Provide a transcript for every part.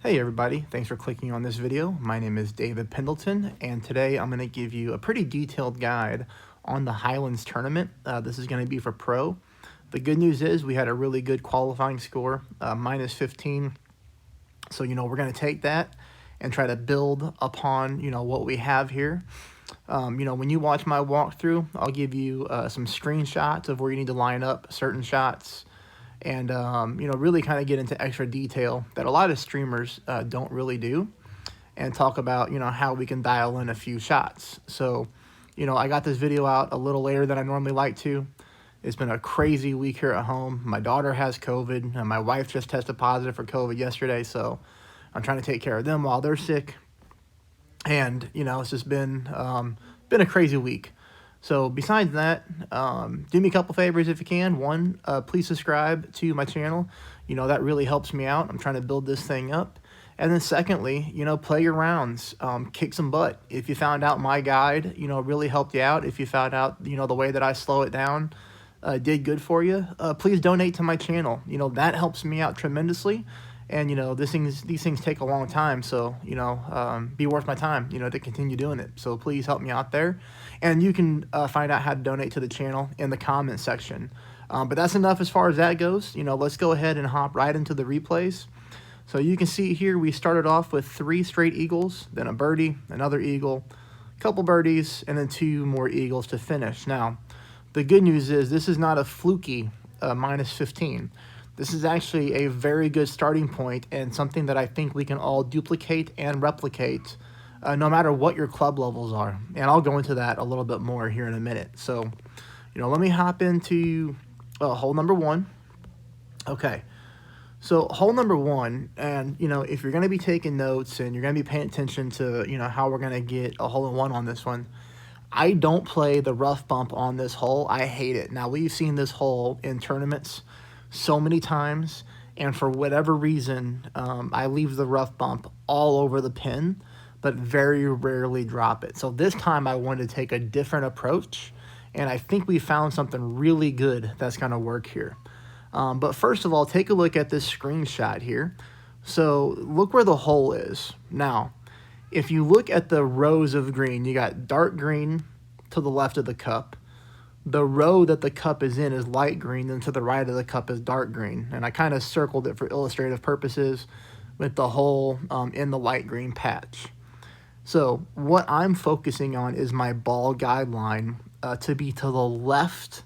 Hey everybody, thanks for clicking on this video. My name is David Pendleton, and today I'm going to give you a pretty detailed guide on the Highlands tournament. This is going to be for pro. The good news is we had a really good qualifying score, minus 15. So, we're going to take that and try to build upon, what we have here. When you watch my walkthrough, I'll give you some screenshots of where you need to line up certain shots and really kind of get into extra detail that a lot of streamers don't really do, and talk about how we can dial in a few shots. So I got this video out a little later than I normally like to. It's been a crazy week here at home. My daughter has COVID and my wife just tested positive for COVID yesterday, so I'm trying to take care of them while they're sick. And it's just been a crazy week. So besides that, do me a couple favors if you can. One, please subscribe to my channel. That really helps me out. I'm trying to build this thing up. And then secondly, play your rounds, kick some butt. If you found out my guide, really helped you out. If you found out, the way that I slow it down did good for you, please donate to my channel. That helps me out tremendously. And, these things take a long time, so, be worth my time, to continue doing it. So please help me out there. And you can find out how to donate to the channel in the comment section. But that's enough as far as that goes. Let's go ahead and hop right into the replays. So you can see here we started off with 3 straight eagles, then a birdie, another eagle, a couple birdies, and then 2 more eagles to finish. Now, the good news is this is not a fluky minus 15. This is actually a very good starting point and something that I think we can all duplicate and replicate no matter what your club levels are. And I'll go into that a little bit more here in a minute. So, let me hop into hole number 1. Okay, so hole number 1, and, if you're going to be taking notes and you're going to be paying attention to, how we're going to get a hole-in-one on this one, I don't play the rough bump on this hole. I hate it. Now, we've seen this hole in tournaments so many times, and for whatever reason, I leave the rough bump all over the pin, but very rarely drop it. So this time I wanted to take a different approach, and I think we found something really good that's going to work here. But first of all, take a look at this screenshot here. So look where the hole is. Now, if you look at the rows of green, you got dark green to the left of the cup. The row that the cup is in is light green, and to the right of the cup is dark green. And I kind of circled it for illustrative purposes with the hole in the light green patch. So what I'm focusing on is my ball guideline to be to the left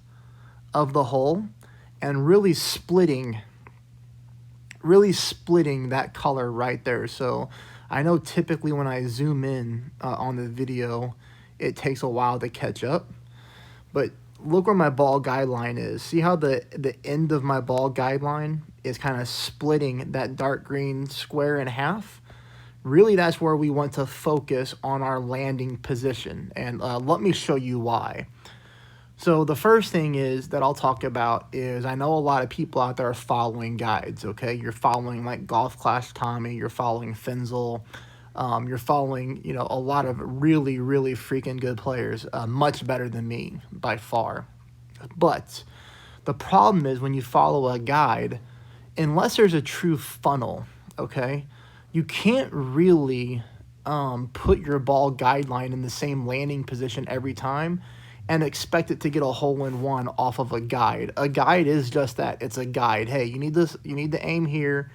of the hole and really splitting that color right there. So I know typically when I zoom in on the video, it takes a while to catch up. But look where my ball guideline is. See how the end of my ball guideline is kind of splitting that dark green square in half? Really, that's where we want to focus on our landing position. And let me show you why. So the first thing is that I'll talk about is I know a lot of people out there are following guides, okay? You're following like Golf Clash Tommy, you're following Finzel, you're following, a lot of really, really freaking good players, much better than me by far. But the problem is when you follow a guide, unless there's a true funnel, okay, you can't really put your ball guideline in the same landing position every time and expect it to get a hole-in-one off of a guide. A guide is just that. It's a guide. Hey, you need to aim here.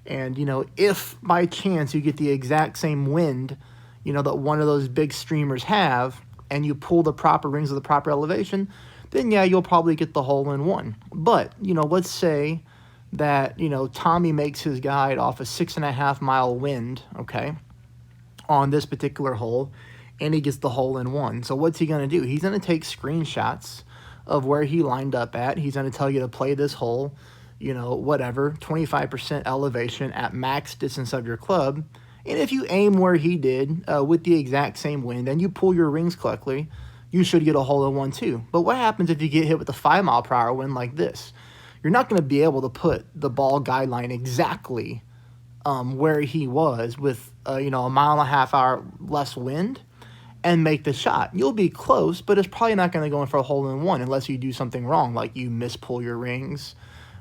And, if by chance you get the exact same wind, that one of those big streamers have, and you pull the proper rings of the proper elevation, then, yeah, you'll probably get the hole-in-one. But, let's say that, Tommy makes his guide off a 6.5-mile wind, okay, on this particular hole, and he gets the hole-in-one. So what's he going to do? He's going to take screenshots of where he lined up at. He's going to tell you to play this hole, whatever, 25% elevation at max distance of your club. And if you aim where he did with the exact same wind and you pull your rings correctly, you should get a hole-in-one too. But what happens if you get hit with a 5-mile-per-hour wind like this? You're not going to be able to put the ball guideline exactly where he was with, a 1.5-mile-hour less wind and make the shot. You'll be close, but it's probably not going to go in for a hole-in-one unless you do something wrong, like you mispull your rings,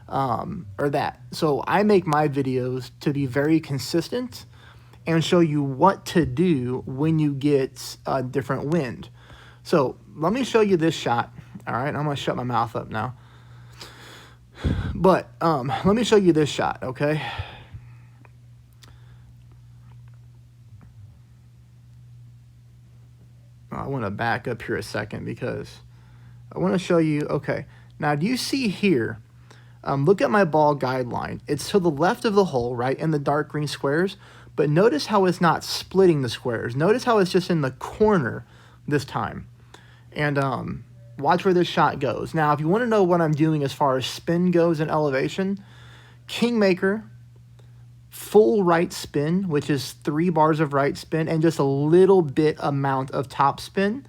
or that. So I make my videos to be very consistent and show you what to do when you get a different wind. So let me show you this shot. All right, I'm gonna shut my mouth up now. But let me show you this shot, okay? I want to back up here a second because I want to show you, okay. Now, do you see here, look at my ball guideline. It's to the left of the hole, right, in the dark green squares, but notice how it's not splitting the squares. Notice how it's just in the corner this time. And watch where this shot goes. Now, if you want to know what I'm doing as far as spin goes and elevation, Kingmaker, full right spin, which is 3 bars of right spin, and just a little bit amount of top spin.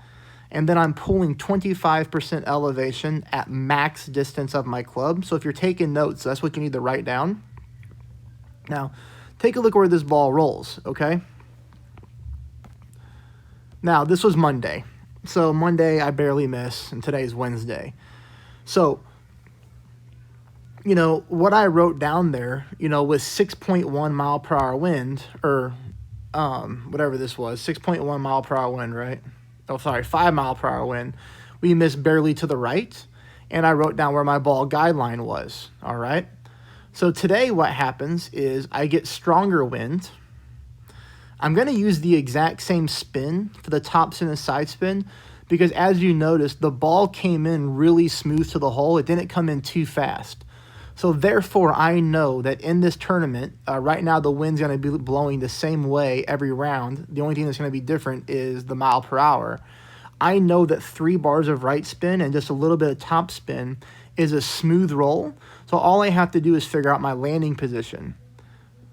And then I'm pulling 25% elevation at max distance of my club. So if you're taking notes, that's what you need to write down. Now, take a look where this ball rolls, okay? Now, this was Monday. So Monday, I barely miss, and today's Wednesday. So, you know, what I wrote down there, you know, was 6.1 mile per hour wind, or whatever this was, 6.1 mile per hour wind, right? Oh, sorry, 5 mile per hour wind. We missed barely to the right, and I wrote down where my ball guideline was, all right? So today what happens is I get stronger wind. I'm going to use the exact same spin for the top spin and side spin because, as you notice, the ball came in really smooth to the hole. It didn't come in too fast. So therefore, I know that in this tournament, right now the wind's going to be blowing the same way every round. The only thing that's going to be different is the mile per hour. I know that 3 bars of right spin and just a little bit of top spin is a smooth roll. So all I have to do is figure out my landing position.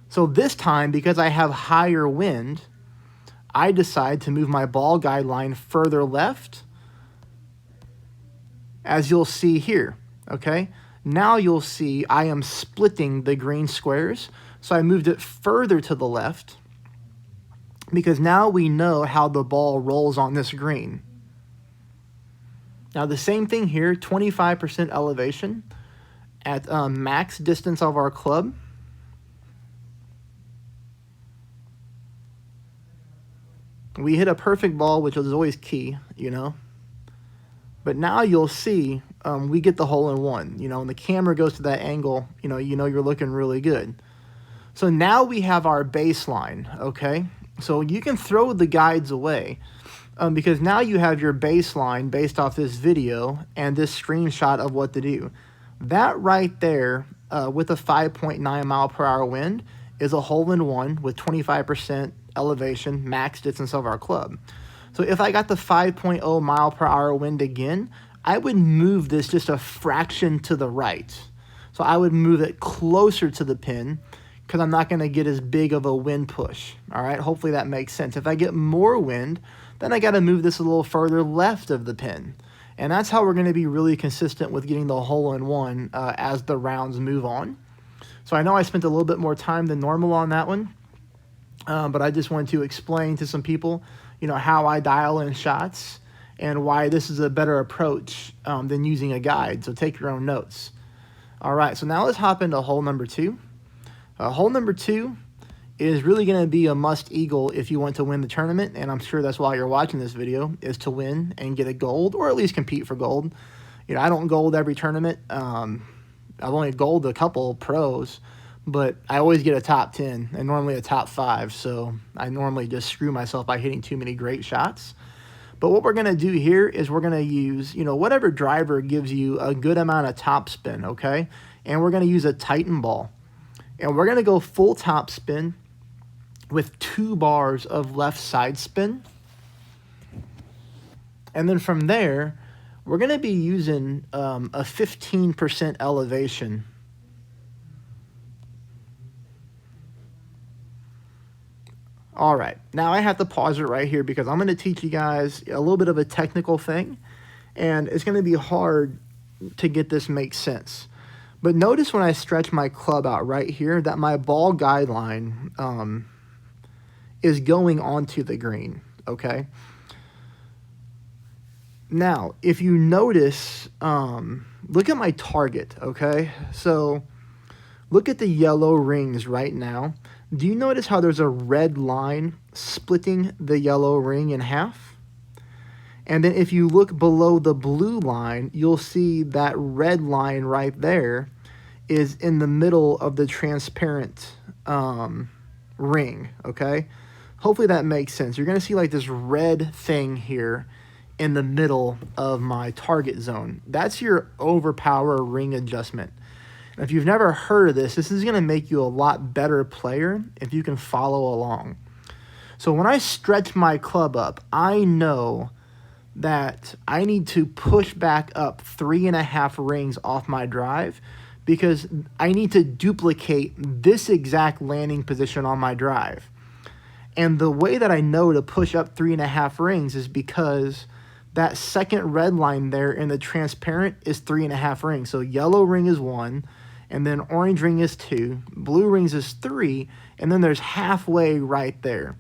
So this time, because I have higher wind, I decide to move my ball guideline further left, as you'll see here, okay? Now you'll see I am splitting the green squares. So I moved it further to the left because now we know how the ball rolls on this green. Now the same thing here, 25% elevation at max distance of our club. We hit a perfect ball, which is always key, you know. But now you'll see we get the hole in one, you know, and the camera goes to that angle, you know you're looking really good. So now we have our baseline, okay? So you can throw the guides away because now you have your baseline based off this video and this screenshot of what to do. That right there with a 5.9 mile per hour wind is a hole in one with 25% elevation, max distance of our club. So if I got the 5.0 mile per hour wind again, I would move this just a fraction to the right. So I would move it closer to the pin because I'm not going to get as big of a wind push. All right, hopefully that makes sense. If I get more wind, then I got to move this a little further left of the pin. And that's how we're going to be really consistent with getting the hole in one as the rounds move on. So I know I spent a little bit more time than normal on that one, but I just wanted to explain to some people, you know, how I dial in shots and why this is a better approach than using a guide. So take your own notes. All right, so now let's hop into hole number 2. Hole number 2 is really going to be a must eagle if you want to win the tournament, and I'm sure that's why you're watching this video, is to win and get a gold, or at least compete for gold. You know, I don't gold every tournament. I've only gold a couple pros, but I always get a top 10 and normally a top 5, so I normally just screw myself by hitting too many great shots. But what we're going to do here is we're going to use, you know, whatever driver gives you a good amount of top spin, okay? And we're going to use a Titan ball. And we're going to go full top spin with 2 bars of left side spin. And then from there, we're going to be using a 15% elevation. All right, now I have to pause it right here because I'm going to teach you guys a little bit of a technical thing, and it's going to be hard to get this make sense. But notice when I stretch my club out right here that my ball guideline is going onto the green, okay? Now, if you notice, look at my target, okay? So look at the yellow rings right now. Do you notice how there's a red line splitting the yellow ring in half? And then if you look below the blue line, you'll see that red line right there is in the middle of the transparent ring, okay? Hopefully that makes sense. You're going to see like this red thing here in the middle of my target zone. That's your overpower ring adjustment. And if you've never heard of this is going to make you a lot better player if you can follow along. So when I stretch my club up, I know that I need to push back up 3.5 rings off my drive because I need to duplicate this exact landing position on my drive. And the way that I know to push up 3.5 rings is because that second red line there in the transparent is 3.5 rings. So yellow ring is 1, and then orange ring is 2, blue rings is 3, and then there's halfway right there.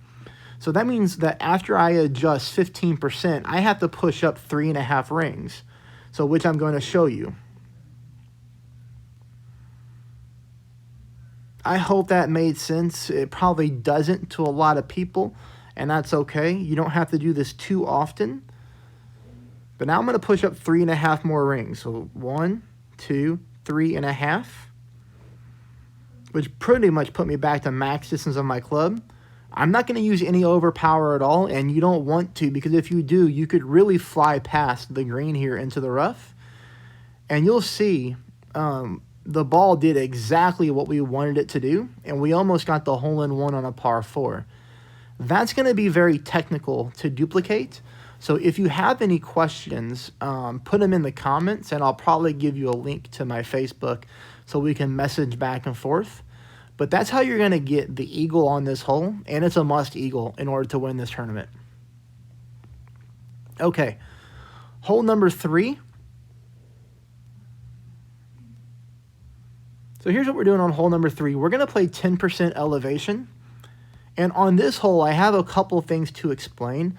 So that means that after I adjust 15%, I have to push up 3.5 rings, so which I'm going to show you. I hope that made sense. It probably doesn't to a lot of people, and that's okay. You don't have to do this too often. But now I'm going to push up 3.5 more rings. So 1, 2, 3.5, which pretty much put me back to max distance of my club. I'm not going to use any overpower at all, and you don't want to, because if you do, you could really fly past the green here into the rough. And you'll see the ball did exactly what we wanted it to do, and we almost got the hole-in-one on a par 4. That's going to be very technical to duplicate. So if you have any questions, put them in the comments, and I'll probably give you a link to my Facebook so we can message back and forth. But that's how you're going to get the eagle on this hole, and it's a must eagle in order to win this tournament. Okay, hole number 3. So here's what we're doing on hole number 3. We're going to play 10% elevation. And on this hole, I have a couple things to explain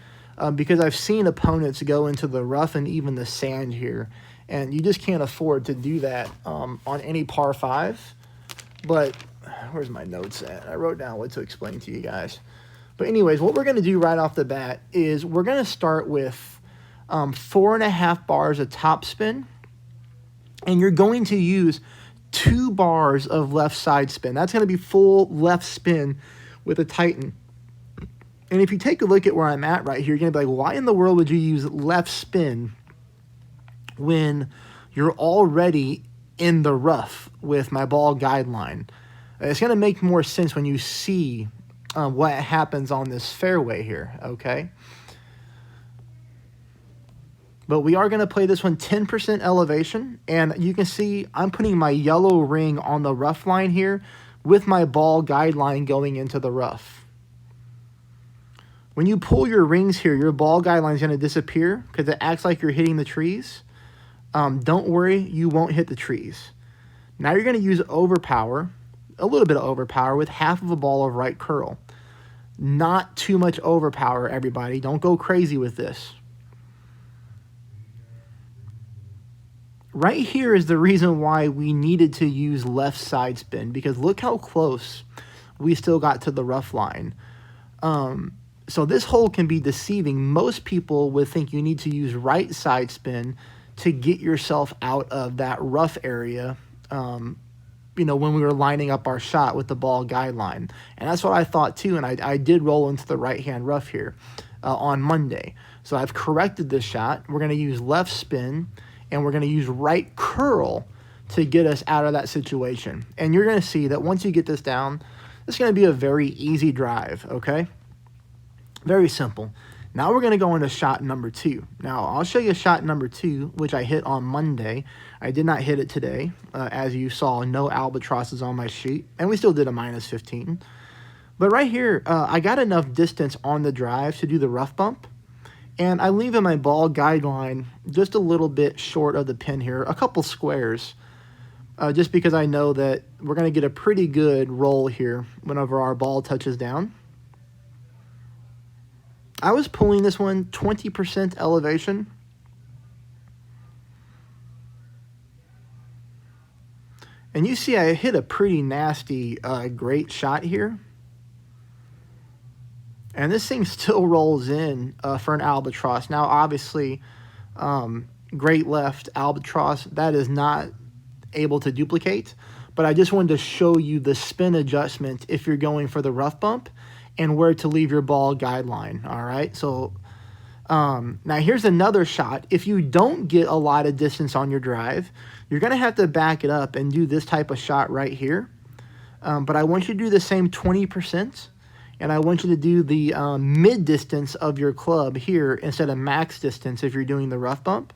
because I've seen opponents go into the rough and even the sand here. And you just can't afford to do that on any par 5. But where's my notes at? I wrote down what to explain to you guys. But anyways, what we're going to do right off the bat is we're going to start with 4.5 bars of topspin. And you're going to use 2 bars of left side spin. That's going to be full left spin with a Titan. And if you take a look at where I'm at right here, you're going to be like, why in the world would you use left spin when you're already in the rough with my ball guideline? It's going to make more sense when you see what happens on this fairway here, okay? But we are going to play this one 10% elevation, and you can see I'm putting my yellow ring on the rough line here with my ball guideline going into the rough. When you pull your rings here, your ball guideline is going to disappear because it acts like you're hitting the trees. Don't worry, you won't hit the trees. Now you're going to use overpower, a little bit of overpower with half of a ball of right curl. Not too much overpower, everybody. Don't go crazy with this. Right here is the reason why we needed to use left side spin, because look how close we still got to the rough line. So this hole can be deceiving. Most people would think you need to use right side spin to get yourself out of that rough area, you know, when we were lining up our shot with the ball guideline. And that's what I thought too, and I did roll into the right-hand rough here on Monday. So I've corrected this shot. We're going to use left spin, and we're going to use right curl to get us out of that situation. And you're going to see that once you get this down, it's going to be a very easy drive, okay? Very simple. Now we're going to go into shot number 2. Now, I'll show you shot number 2, which I hit on Monday. I did not hit it today. As you saw, no albatrosses on my sheet, and we still did a minus 15. But right here, I got enough distance on the drive to do the rough bump. And I leave in my ball guideline just a little bit short of the pin here, a couple squares, just because I know that we're going to get a pretty good roll here whenever our ball touches down. I was pulling this one 20% elevation, And you see I hit a pretty nasty, great shot here. And this thing still rolls in for an albatross. Now, obviously, great left albatross, that is not able to duplicate. But I just wanted to show you the spin adjustment if you're going for the rough bump and where to leave your ball guideline. All right, so now here's another shot. If you don't get a lot of distance on your drive, you're going to have to back it up and do this type of shot right here. But I want you to do the same 20%. And I want you to do the mid distance of your club here instead of max distance if you're doing the rough bump.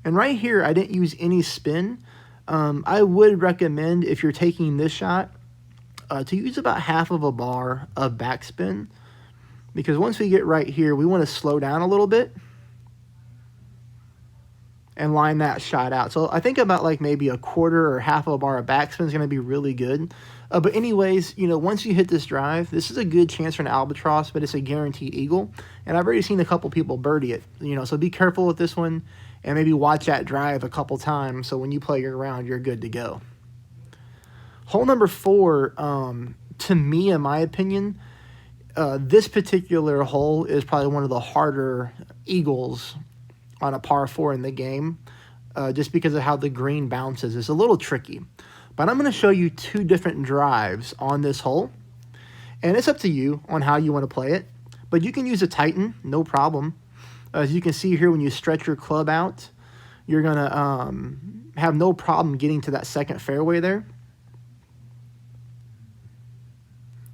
And right here, I didn't use any spin. I would recommend, if you're taking this shot, to use about half of a bar of backspin. Because once we get right here, we want to slow down a little bit and line that shot out. So I think about like maybe a quarter or half of a bar of backspin is going to be really good. But anyways, you know, once you hit this drive, this is a good chance for an albatross, but it's a guaranteed eagle. And I've already seen a couple people birdie it, you know, so be careful with this one and maybe watch that drive a couple times so when you play your round, you're good to go. Hole number 4, to me, in my opinion, this particular hole is probably one of the harder eagles on a par 4 in the game, just because of how the green bounces. It's a little tricky. But I'm going to show you 2 different drives on this hole. And it's up to you on how you want to play it. But you can use a Titan, no problem. As you can see here, when you stretch your club out, you're going to have no problem getting to that second fairway there.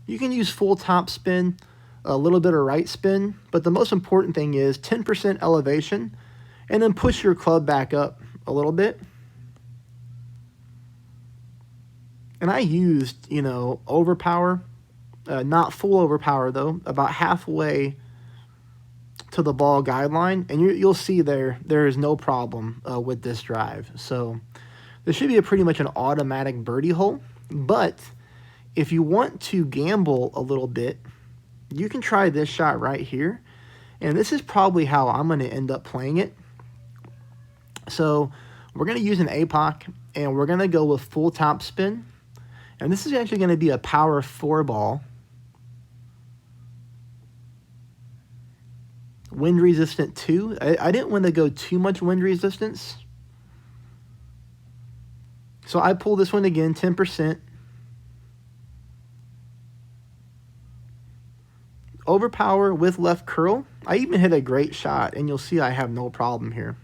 You can use full top spin, a little bit of right spin, but the most important thing is 10% elevation, and then push your club back up a little bit. And I used, you know, Overpower, not full Overpower though, about halfway to the ball guideline, and you'll see there is no problem with this drive. So this should be pretty much an automatic birdie hole. But if you want to gamble a little bit, you can try this shot right here. And this is probably how I'm going to end up playing it. So we're going to use an APOC, and we're going to go with full top spin. And this is actually going to be a power 4 ball. Wind resistant 2. I didn't want to go too much wind resistance. So I pull this one again, 10%. Overpower with left curl. I even hit a great shot, and you'll see I have no problem here.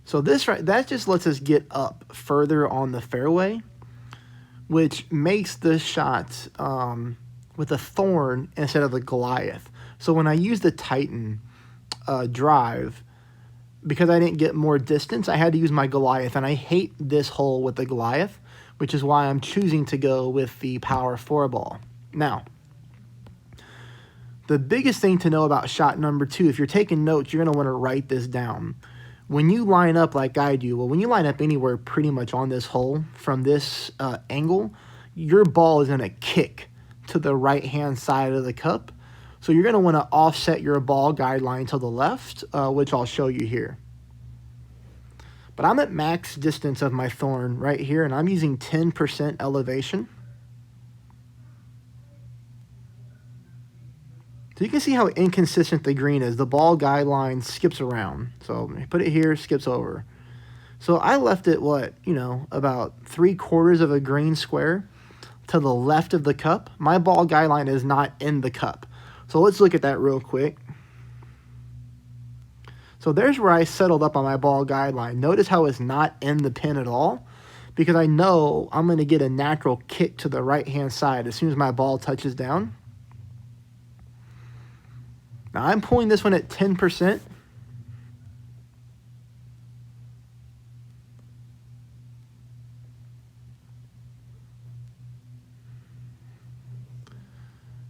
So this right, that just lets us get up further on the fairway, which makes this shot with a thorn instead of a Goliath. So when I use the Titan drive, because I didn't get more distance, I had to use my Goliath, and I hate this hole with the Goliath, which is why I'm choosing to go with the power 4 ball. Now, the biggest thing to know about shot number 2, if you're taking notes, you're going to want to write this down. When you line up like I do, well, when you line up anywhere pretty much on this hole from this angle, your ball is going to kick to the right-hand side of the cup. So you're going to want to offset your ball guideline to the left, which I'll show you here. But I'm at max distance of my thorn right here, and I'm using 10% elevation. So you can see how inconsistent the green is. The ball guideline skips around. So put it here, skips over. So I left it, about 3/4 of a green square to the left of the cup. My ball guideline is not in the cup. So let's look at that real quick. So there's where I settled up on my ball guideline. Notice how it's not in the pin at all, because I know I'm going to get a natural kick to the right-hand side as soon as my ball touches down. Now I'm pulling this one at 10%.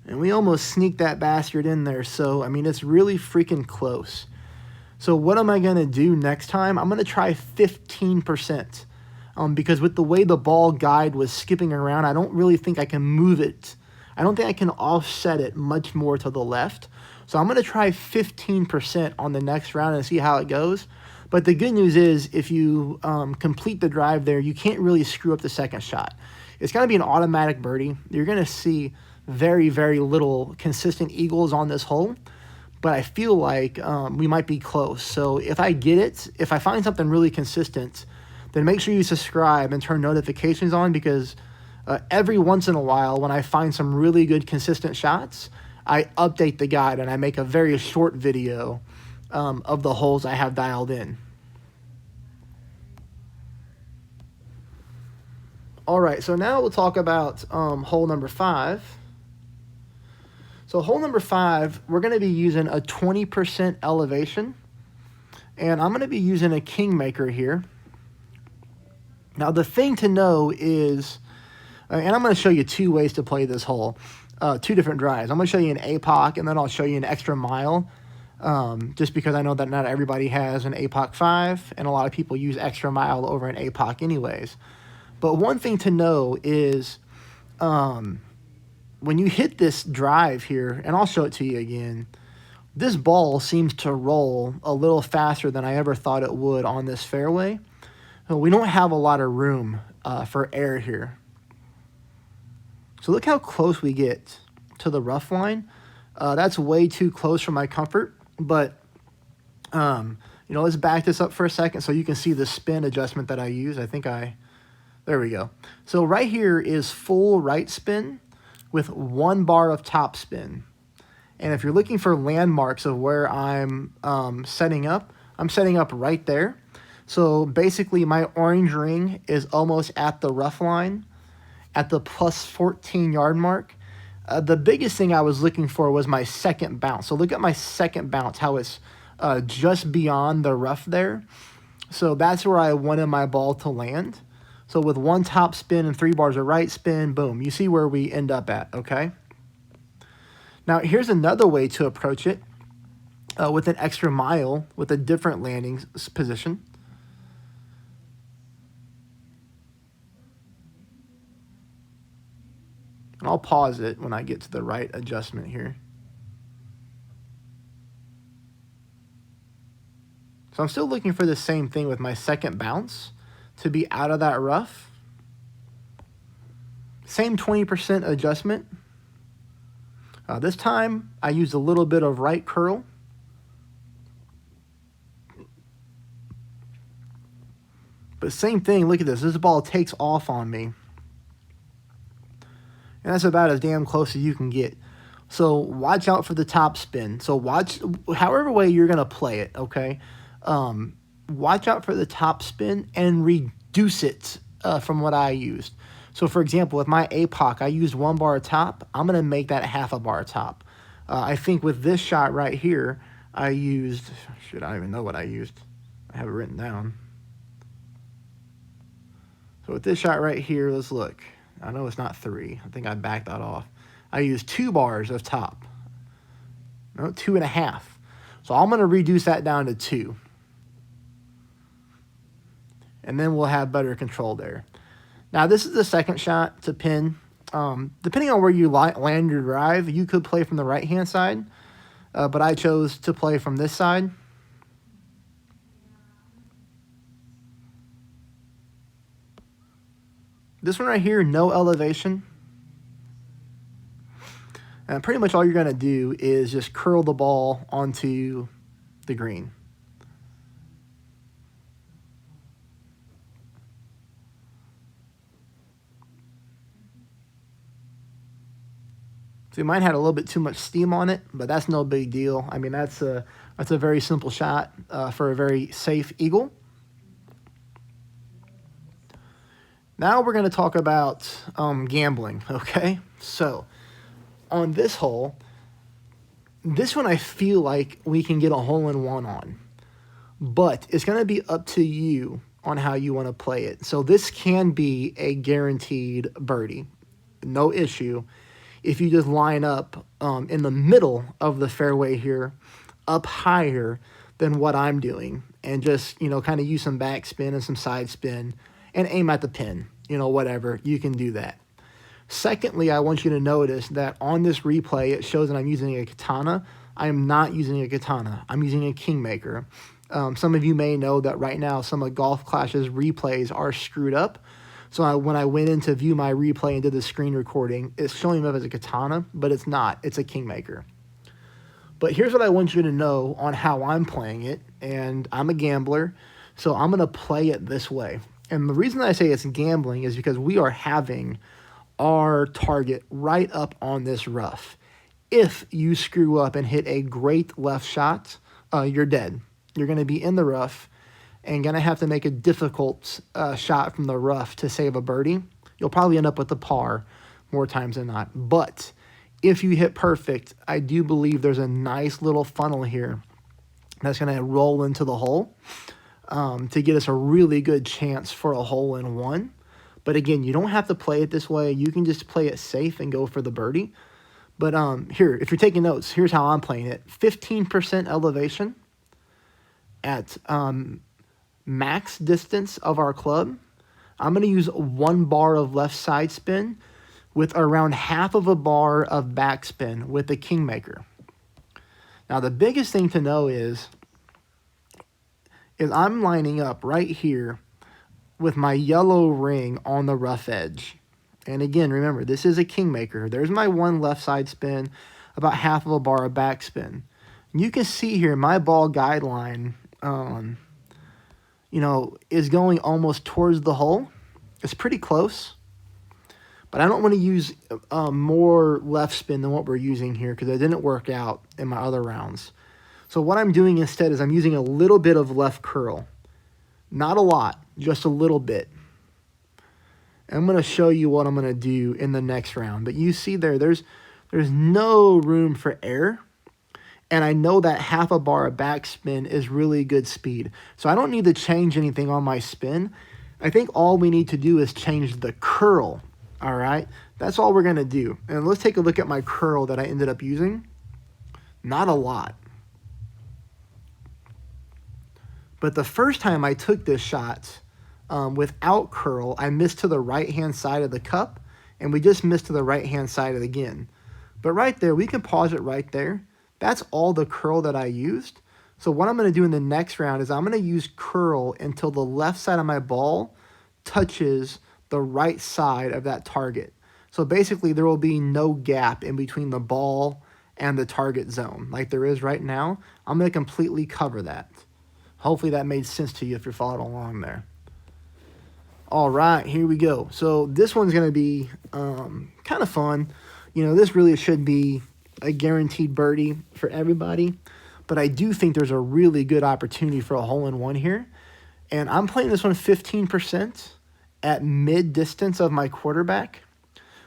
And we almost sneaked that bastard in there. So, I mean, it's really freaking close. So what am I going to do next time? I'm going to try 15%. Because with the way the ball guide was skipping around, I don't really think I can move it I don't think I can offset it much more to the left. So I'm going to try 15% on the next round and see how it goes. But the good news is if you complete the drive there, you can't really screw up the second shot. It's going to be an automatic birdie. You're going to see very, very little consistent eagles on this hole. But I feel like we might be close. So if I get it, if I find something really consistent, then make sure you subscribe and turn notifications on, because every once in a while when I find some really good consistent shots, I update the guide and I make a very short video of the holes I have dialed in. All right, so now we'll talk about hole number 5. So hole number 5, we're going to be using a 20% elevation, and I'm going to be using a Kingmaker here. Now the thing to know is, and I'm going to show you 2 ways to play this hole, 2 different drives. I'm going to show you an APOC, and then I'll show you an extra mile, just because I know that not everybody has an APOC 5, and a lot of people use extra mile over an APOC anyways. But one thing to know is when you hit this drive here, and I'll show it to you again, this ball seems to roll a little faster than I ever thought it would on this fairway. We don't have a lot of room for air here. So look how close we get to the rough line. That's way too close for my comfort, but let's back this up for a second so you can see the spin adjustment that I use. There we go. So right here is full right spin with 1 bar of top spin. And if you're looking for landmarks of where I'm setting up right there. So basically my orange ring is almost at the rough line, at the plus 14 yard mark. The biggest thing I was looking for was my second bounce. So look at my second bounce, how it's just beyond the rough there. So that's where I wanted my ball to land. So with 1 top spin and 3 bars of right spin, boom, you see where we end up at, okay? Now here's another way to approach it with an extra mile with a different landing position. And I'll pause it when I get to the right adjustment here. So I'm still looking for the same thing with my second bounce to be out of that rough. Same 20% adjustment. This time I used a little bit of right curl. But same thing, look at this. This ball takes off on me. And that's about as damn close as you can get. So watch out for the top spin. So watch, however way you're going to play it, okay? Watch out for the top spin and reduce it from what I used. So for example, with my APOC, I used 1 bar top. I'm going to make that half a bar top. I think with this shot right here, I used, shit, I don't even know what I used. I have it written down. So with this shot right here, let's look. I know it's not 3. I think I backed that off. I used 2 bars of top. No, 2.5. So I'm going to reduce that down to 2. And then we'll have better control there. Now this is the second shot to pin. Depending on where you land your drive, you could play from the right-hand side. But I chose to play from this side. This one right here, no elevation. And pretty much all you're going to do is just curl the ball onto the green. So mine had a little bit too much steam on it, but that's no big deal. I mean, that's a very simple shot for a very safe eagle. Now we're going to talk about gambling, okay? So on this hole, this one I feel like we can get a hole-in-one on. But it's going to be up to you on how you want to play it. So this can be a guaranteed birdie. No issue. If you just line up in the middle of the fairway here, up higher than what I'm doing, and just, kind of use some backspin and some side spin and aim at the pin, whatever, you can do that. Secondly, I want you to notice that on this replay, it shows that I'm using a katana. I am not using a katana. I'm using a kingmaker. Some of you may know that right now some of Golf Clash's replays are screwed up. So when I went in to view my replay and did the screen recording, it's showing up as a katana, but it's not. It's a kingmaker. But here's what I want you to know on how I'm playing it, and I'm a gambler, so I'm going to play it this way. And the reason I say it's gambling is because we are having our target right up on this rough. If you screw up and hit a great left shot, you're dead. You're going to be in the rough and going to have to make a difficult shot from the rough to save a birdie. You'll probably end up with a par more times than not. But if you hit perfect, I do believe there's a nice little funnel here that's going to roll into the hole to get us a really good chance for a hole-in-one. But again, you don't have to play it this way. You can just play it safe and go for the birdie. But here, if you're taking notes, here's how I'm playing it. 15% elevation at max distance of our club. I'm going to use 1 bar of left side spin with around half of a bar of backspin with the kingmaker. Now, the biggest thing to know is I'm lining up right here with my yellow ring on the rough edge. And again, remember, this is a kingmaker. There's my 1 left side spin, about half of a bar of backspin. And you can see here my ball guideline, is going almost towards the hole. It's pretty close. But I don't want to use more left spin than what we're using here because it didn't work out in my other rounds. So what I'm doing instead is I'm using a little bit of left curl. Not a lot, just a little bit. And I'm going to show you what I'm going to do in the next round. But you see there's no room for error. And I know that half a bar of backspin is really good speed. So I don't need to change anything on my spin. I think all we need to do is change the curl. All right? That's all we're going to do. And let's take a look at my curl that I ended up using. Not a lot. But the first time I took this shot without curl, I missed to the right-hand side of the cup, and we just missed to the right-hand side of it again. But right there, we can pause it right there. That's all the curl that I used. So what I'm going to do in the next round is I'm going to use curl until the left side of my ball touches the right side of that target. So basically, there will be no gap in between the ball and the target zone like there is right now. I'm going to completely cover that. Hopefully that made sense to you if you're following along there. All right, here we go. So this one's going to be kind of fun. This really should be a guaranteed birdie for everybody. But I do think there's a really good opportunity for a hole-in-one here. And I'm playing this one 15% at mid-distance of my quarterback.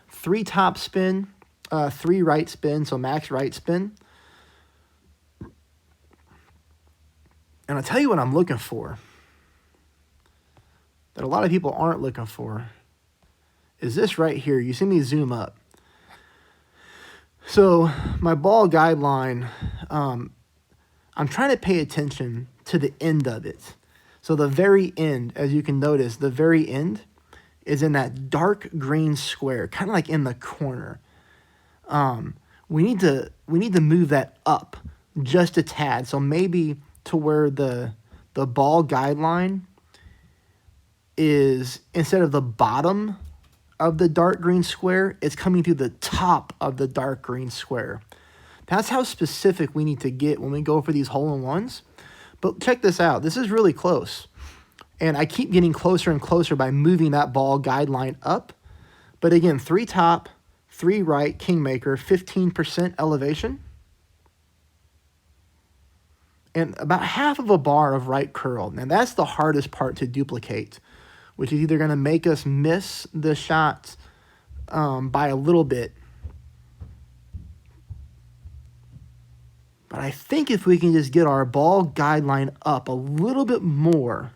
3 top spin, 3 right spin, so max right spin. And I'll tell you what I'm looking for that a lot of people aren't looking for is this right here. You see me zoom up. So my ball guideline, I'm trying to pay attention to the end of it. So the very end, as you can notice, the very end is in that dark green square, kind of like in the corner. We need to move that up just a tad. So maybe to where the ball guideline is, instead of the bottom of the dark green square, it's coming through the top of the dark green square. That's how specific we need to get when we go for these hole-in-ones. But check this out. This is really close. And I keep getting closer and closer by moving that ball guideline up. But again, 3 top, 3 right, kingmaker, 15% elevation. And about half of a bar of right curl. Now, that's the hardest part to duplicate, which is either going to make us miss the shot by a little bit. But I think if we can just get our ball guideline up a little bit more,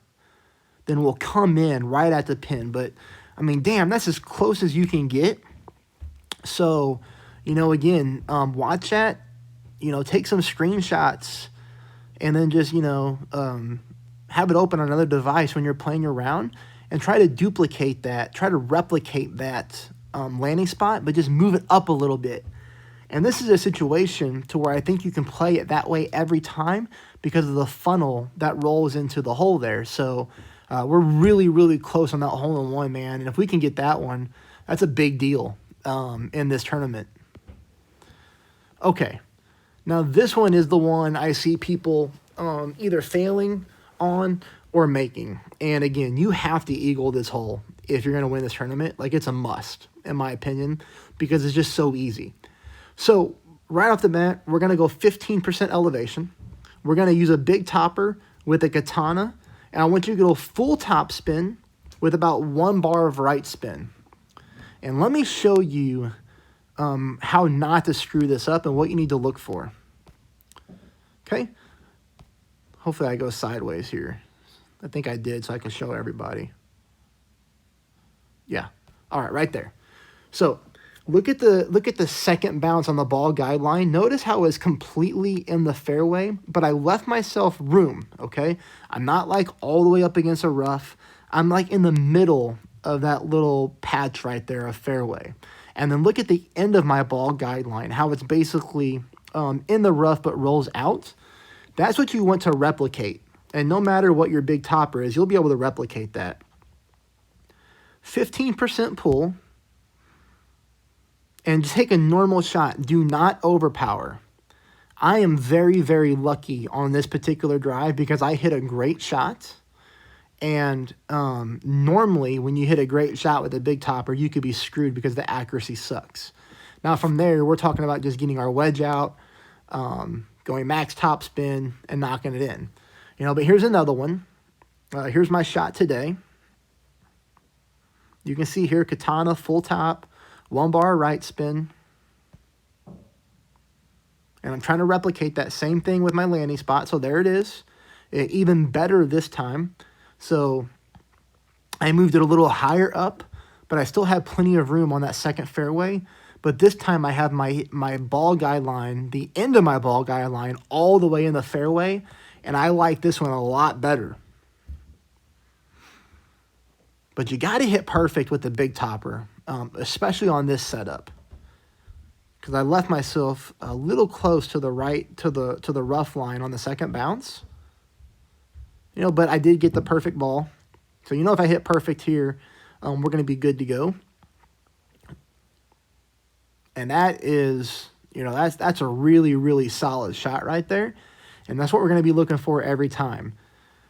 then we'll come in right at the pin. But, I mean, damn, that's as close as you can get. So, again, watch that. Take some screenshots. And then just, have it open on another device when you're playing around and try to duplicate that, try to replicate that landing spot, but just move it up a little bit. And this is a situation to where I think you can play it that way every time because of the funnel that rolls into the hole there. So we're really, really close on that hole-in-one, man. And if we can get that one, that's a big deal in this tournament. Okay, now this one is the one I see people either failing on or making. And again, you have to eagle this hole if you're going to win this tournament. Like, it's a must, in my opinion, because it's just so easy. So right off the bat, we're going to go 15% elevation. We're going to use a big topper with a katana. And I want you to go full top spin with about 1 bar of right spin. And let me show you how not to screw this up and what you need to look for. Okay? Hopefully I go sideways here. I think I did, so I can show everybody. Yeah. All right, right there. So look at the second bounce on the ball guideline. Notice how it's completely in the fairway, but I left myself room, okay? I'm not like all the way up against a rough. I'm like in the middle of that little patch right there of fairway. And then look at the end of my ball guideline, how it's basically in the rough but rolls out. That's what you want to replicate. And no matter what your big topper is, you'll be able to replicate that. 15% pull. And just take a normal shot. Do not overpower. I am very, very lucky on this particular drive because I hit a great shot. And normally when you hit a great shot with a big topper, you could be screwed because the accuracy sucks. Now from there, we're talking about just getting our wedge out, going max top spin, and knocking it in. You know, but here's another one. Here's my shot today. You can see here, katana, full top, 1 bar right spin. And I'm trying to replicate that same thing with my landing spot. So there it is. Even better this time. So I moved it a little higher up, but I still have plenty of room on that second fairway. But this time I have my ball guideline, the end of my ball guideline, all the way in the fairway. And I like this one a lot better. But you got to hit perfect with the big topper, especially on this setup. Because I left myself a little close to the right, to the rough line on the second bounce. You know, but I did get the perfect ball. So, you know, if I hit perfect here, we're going to be good to go. And that is, you know, that's a really, really solid shot right there. And that's what we're going to be looking for every time.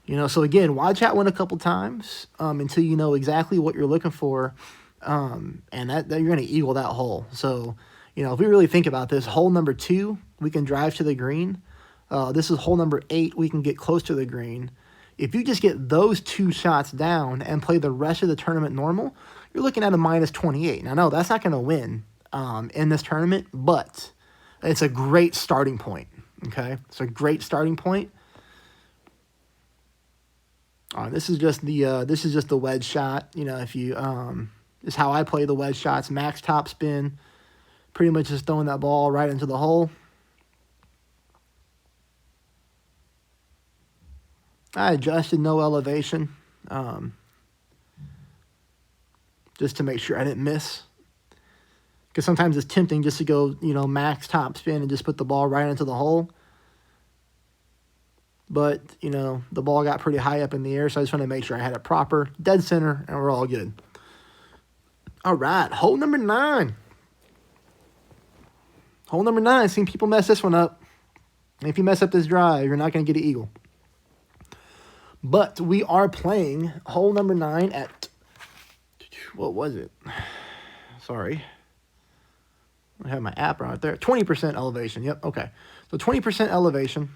You know, so again, watch that one a couple times until you know exactly what you're looking for. And that you're going to eagle that hole. So, you know, if we really think about this, hole number 2, we can drive to the green. This is hole number 8, we can get close to the green. If you just get those 2 shots down and play the rest of the tournament normal, you're looking at a minus 28. Now, no, that's not going to win in this tournament, but it's a great starting point, okay? It's a great starting point. This is just the wedge shot. You know, if you this is how I play the wedge shots. Max top spin, pretty much just throwing that ball right into the hole. I adjusted no elevation, just to make sure I didn't miss. Because sometimes it's tempting just to go, you know, max top spin and just put the ball right into the hole. But, you know, the ball got pretty high up in the air, so I just want to make sure I had it proper, dead center, and we're all good. All right, hole number 9. Hole number 9, I've seen people mess this one up. And if you mess up this drive, you're not going to get an eagle. But we are playing hole number 9 at, what was it? Sorry. I have my app right there. 20% elevation. Yep, okay. So 20% elevation.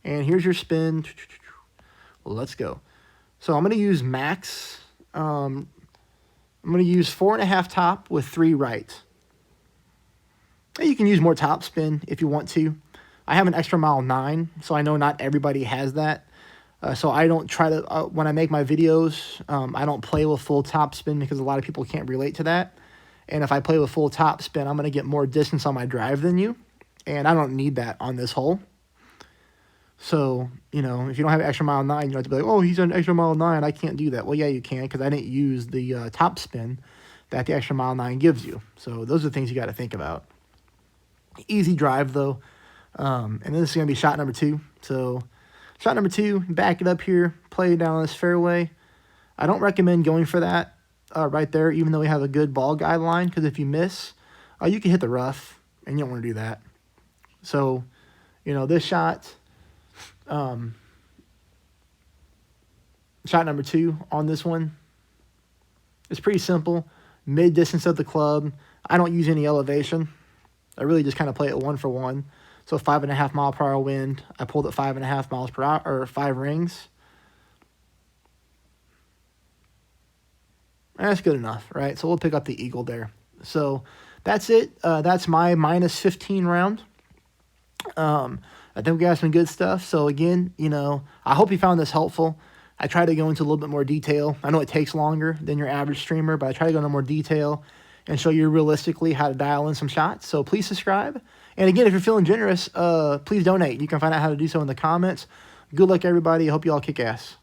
And here's your spin. Well, let's go. So I'm going to use max. I'm going to use 4.5 top with 3 right. And you can use more top spin if you want to. I have an extra mile 9, so I know not everybody has that. So I don't try to, when I make my videos, I don't play with full top spin because a lot of people can't relate to that. And if I play with full top spin, I'm going to get more distance on my drive than you. And I don't need that on this hole. So, you know, if you don't have an extra mile 9, you don't have to be like, oh, he's an extra mile 9. I can't do that. Well, yeah, you can because I didn't use the top spin. that the extra mile 9 gives you. So those are the things you got to think about. Easy drive though. And then this is going to be shot number 2. So shot number 2, back it up here, play it down this fairway. I don't recommend going for that right there, even though we have a good ball guideline, because if you miss, you can hit the rough, and you don't want to do that. So, you know, this shot, shot number 2 on this one, it's pretty simple. Mid-distance of the club. I don't use any elevation. I really just kind of play it 1 for 1. So 5.5 mile per hour wind. I pulled at 5.5 miles per hour, or 5 rings. And that's good enough, right? So we'll pick up the eagle there. So that's it. That's my minus 15 round. I think we got some good stuff. So again, you know, I hope you found this helpful. I try to go into a little bit more detail. I know it takes longer than your average streamer, but I try to go into more detail and show you realistically how to dial in some shots. So please subscribe. And again, if you're feeling generous, please donate. You can find out how to do so in the comments. Good luck, everybody. I hope you all kick ass.